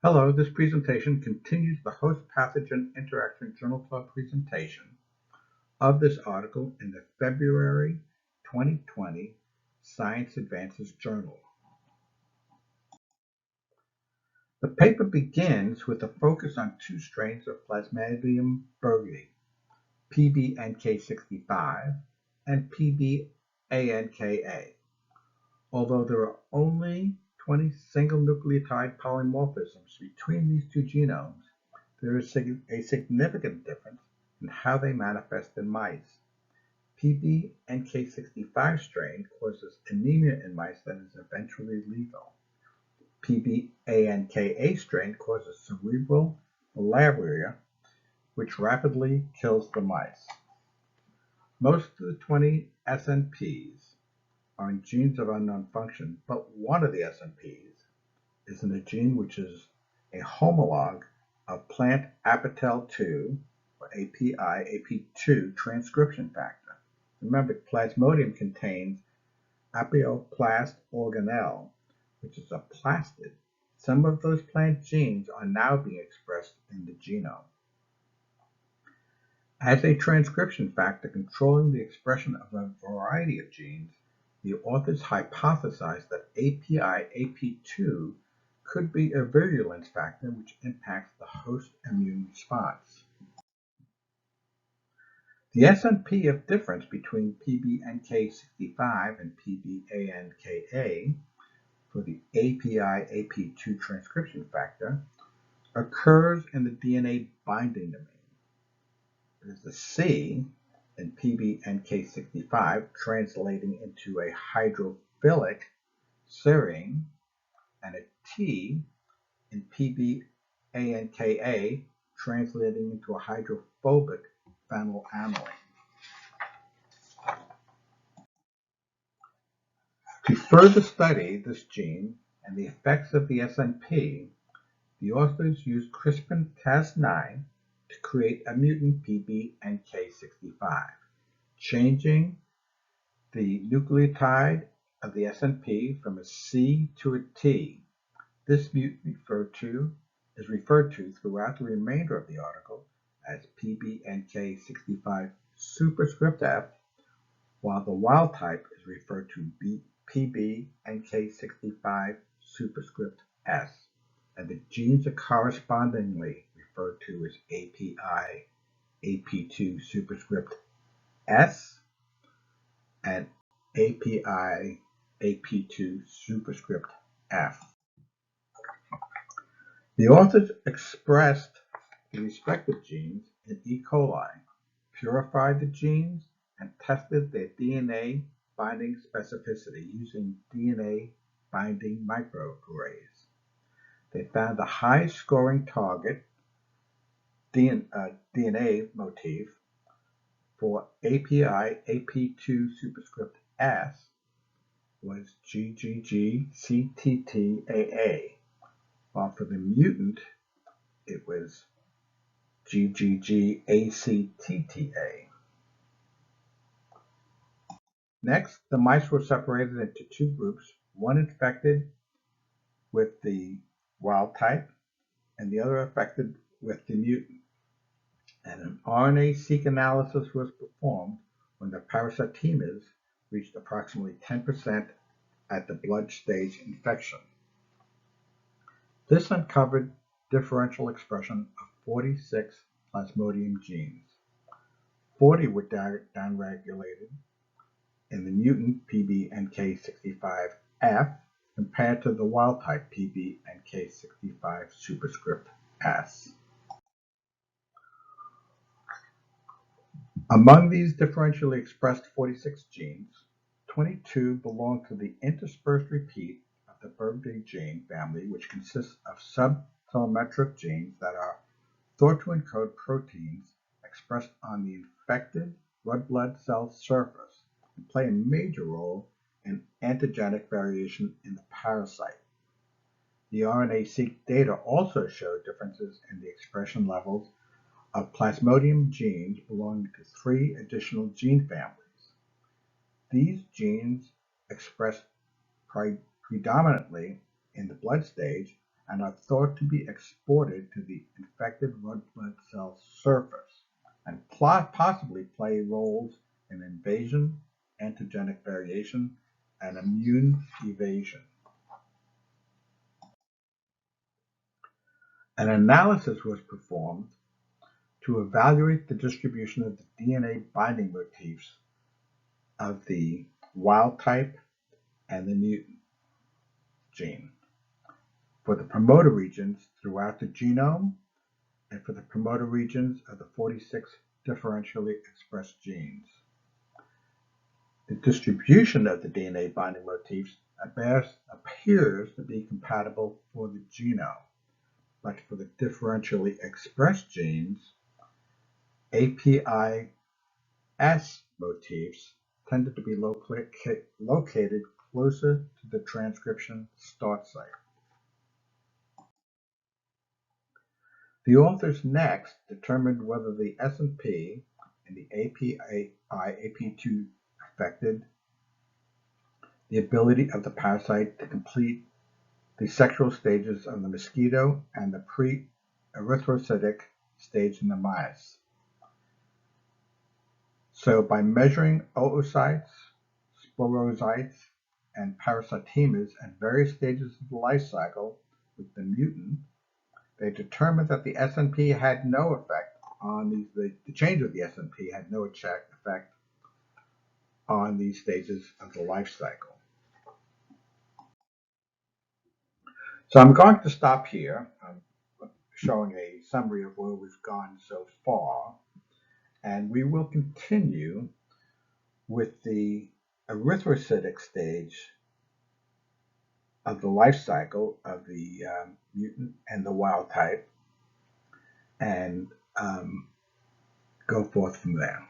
Hello, this presentation continues the host-pathogen interaction journal club presentation of this article in the February 2020 Science Advances Journal. The paper begins with a focus on two strains of Plasmodium berghei, PBNK65 and PBANKA. Although there are only 20 single nucleotide polymorphisms between these two genomes, there is a significant difference in how they manifest in mice. PBNK65 strain causes anemia in mice that is eventually lethal. PBANKA strain causes cerebral malaria, which rapidly kills the mice. Most of the 20 SNPs are in genes of unknown function, but one of the SNPs is in a gene which is a homologue of plant ApiAP2 or ApiAP2 transcription factor. Remember, Plasmodium contains apioplasm organelle, which is a plastid. Some of those plant genes are now being expressed in the genome. As a transcription factor controlling the expression of a variety of genes, the authors hypothesized that ApiAP2 could be a virulence factor which impacts the host immune response. The SNP of difference between PBNK65 and PBANKA for the ApiAP2 transcription factor occurs in the DNA binding domain. It is a C in PBNK65 translating into a hydrophilic serine and a T in PBANKA translating into a hydrophobic phenylamine. To further study this gene and the effects of the SNP, the authors used CRISPR-Cas9 to create a mutant PBNK65, changing the nucleotide of the SNP from a C to a T. This mutant is referred to throughout the remainder of the article as PBNK65 superscript F, while the wild type is referred to PBNK65 superscript S, and the genes are correspondingly referred to as ApiAP2 superscript S and ApiAP2 superscript F. The authors expressed the respective genes in E. coli, purified the genes, and tested their DNA binding specificity using DNA binding microarrays. They found the high scoring target DNA motif for ApiAP2 superscript S was GGGCTTAA, while for the mutant it was GGGACTTA. Next, the mice were separated into two groups, one infected with the wild type and the other affected with the mutant. And an RNA-seq analysis was performed when the parasitemers reached approximately 10% at the blood stage infection. This uncovered differential expression of 46 Plasmodium genes. 40 were downregulated in the mutant PBNK65F compared to the wild type PBNK65 superscript S. Among these differentially expressed 46 genes, 22 belong to the interspersed repeat of the berghei gene family, which consists of subtelemetric genes that are thought to encode proteins expressed on the infected red blood cell surface and play a major role in antigenic variation in the parasite. The RNA-seq data also show differences in the expression levels of Plasmodium genes belonging to 3 additional gene families. These genes express predominantly in the blood stage and are thought to be exported to the infected red blood cell surface and possibly play roles in invasion, antigenic variation, and immune evasion. An analysis was performed to evaluate the distribution of the DNA binding motifs of the wild type and the mutant gene for the promoter regions throughout the genome and for the promoter regions of the 46 differentially expressed genes. The distribution of the DNA binding motifs appears to be compatible for the genome, but for the differentially expressed genes, ApiS motifs tended to be located closer to the transcription start site. The authors next determined whether the SNP and the ApiAP2 affected the ability of the parasite to complete the sexual stages of the mosquito and the pre-erythrocytic stage in the mice. So by measuring oocytes, sporocytes, and parasitemas at various stages of the life cycle with the mutant, they determined that the SNP had no effect on the change of the SNP had no effect on these stages of the life cycle. So I'm going to stop here. I'm showing a summary of where we've gone so far, and we will continue with the erythrocytic stage of the life cycle of the mutant and the wild type, and go forth from there.